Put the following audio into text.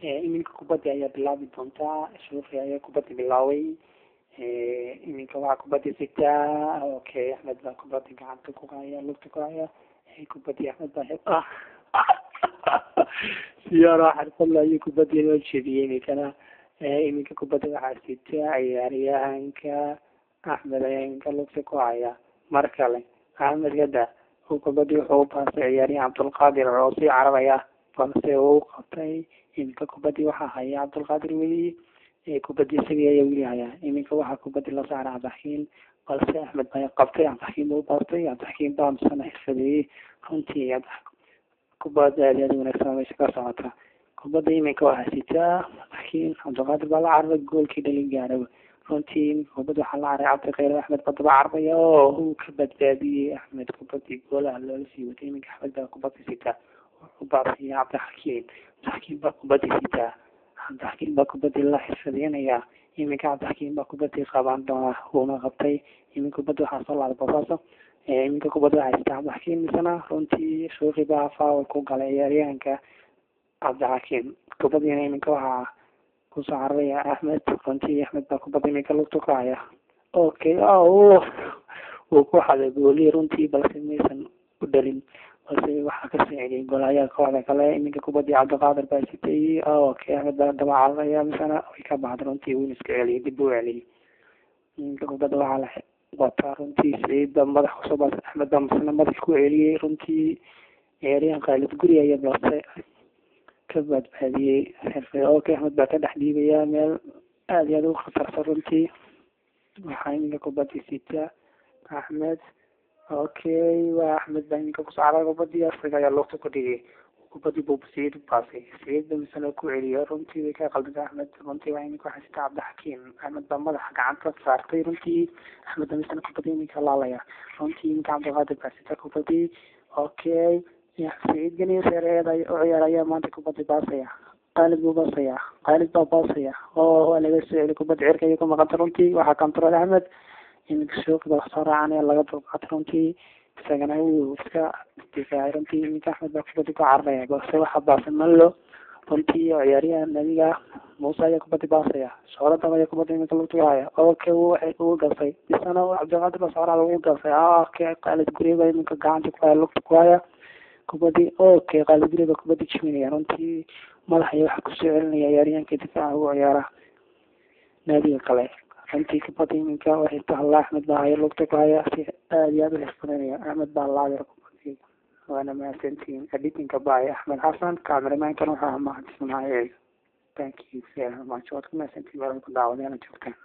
iminka kubaddi ayaa bilaabi doontaa shuuqi ayaa kubaddi bilaaway iminka waxaa kubaddi sigtaa okay Axmed baa kubaddi gacanta ku haya lugta ku haya kubaddi Axmed baa siyaaro xirfad ayuu kubaddi loo jeediyay iminkana iminka kubaddi waxaa sitaa ciyaaryahanka Axmed ayaa iminka lugta ku haya mar kale Axmed gada kubaddi wuxuu u baasay ciyaaryahan Cabdulqaadir oo sii cararaya balse uu qabtay iminka kubaddi waxaa haya Cabdulqaadir weli kubaddi isaga ayaa weli haya iminka waxaa kubaddi la saaray Cabdiraxiin balse Axmed baa qabtay Cabdiraxiin uu baastay Cabdiraxiin baa misana xirfadeeyay runtii kubadda aad wanaagsan meesha ka socota kubadda iminka waxaa sitaa Cabdiraxiin Cabdulqaadir baa la cararay goolkii dhalin gaaray runtii kubadda waxaa la cararay Cabdiqayr Axmed baa daba cararaya oo uu ka badbaadiyay Axmed kubaddi goolaha loola sii watay iminka Axmed baa kubaddi sitaa وبعدين عبد الحكيم بكبدي ستا عبد الحكيم بكبدي الله حفظينيا يمكن عبد الحكيم بكبدي قبان دونا هو ما غبطي يمكن كبدي حصل على بفاصة يمكن كبدي عايز عبد الحكيم مثلا رنتي شوقي بعفا وكوك على ياريانك عبد الحكيم كبدي يمكن وها كوسعرية أحمد رنتي أحمد بكبدي يمكن لطقايا أوكي وكو حدا بيقولي رنتي بس ميسن ودلين balse waxaa ka saaciday golaha kooxda kale iminka kubaddi Cabdiqaadir baa sitay okay Axmed baa daba cararaya misana way ka baxday runtii uu iska celiyay dib u celiyay iminka kubadda waxaa la wataa runtii Saciid baa madax kusoo baasay Axmed baa misana madax ku celiyay runtii ciyaaryahan Khaalid Guri ayaa balse ka badbaadiyay xirfad okay Axmed baa ka dhex dhiibaya meel aad iyo aad u khatarsan runtii waxaa iminka kubaddi sita Axmed okay وأحمد بن كوكس على كوبادي أفريقيا يلا تقولي كوبادي بوب سيد باسي سيد مثلا كوعليا رنتي ذيك قلب أحمد رنتي وين كوحش عبد الحكيم أحمد بن حق عن صارتي رنتي أحمد مثلا كوبادي ميك الله عليا رنتي ميك عبد الغادر باسي كوبادي okay يا سيد جني سير عياريا ما كوبادي باسيا قالب باسيا قالب باسيا هو اللي بس كوبادي عركة يكون مقدر رنتي وحكم ترى أحمد iminka shooqda waxsaraacana laga dulqaatay runtii isagana uu iska difaacay runtii iminka Axmed baa kubaddi ku cararaya balse waxaa baasan malo runtii ciyaaryahan nadiga Muuse ayaa kubaddi baasaya shoolada ayaa kubaddi iminka lagu tuuraya okay uu gasay isana Cabdiqaadir baa saaraa lagu gasay okay Khaalid Guri baa iminka gacanta ku haya lugta ku haya kubaddi okay Khaalid Guri baa kubaddi jiminaya runtii madaxa waxa ku soo celinaya ciyaaryahanka difaaca uu ciyaara naadiga kale runtii kubaddi iminka waxay tahay Axmed baa haya lugta ku haya si aad iyo aad u xifdinaya Axmed baa laabir kubaddi waana mahadsantihiin editinka baa Axmed Xasan cameraman-kan waxaa mahadsanaya thank you very much waad ku mahadsantihiin ku daawadeen joogtaan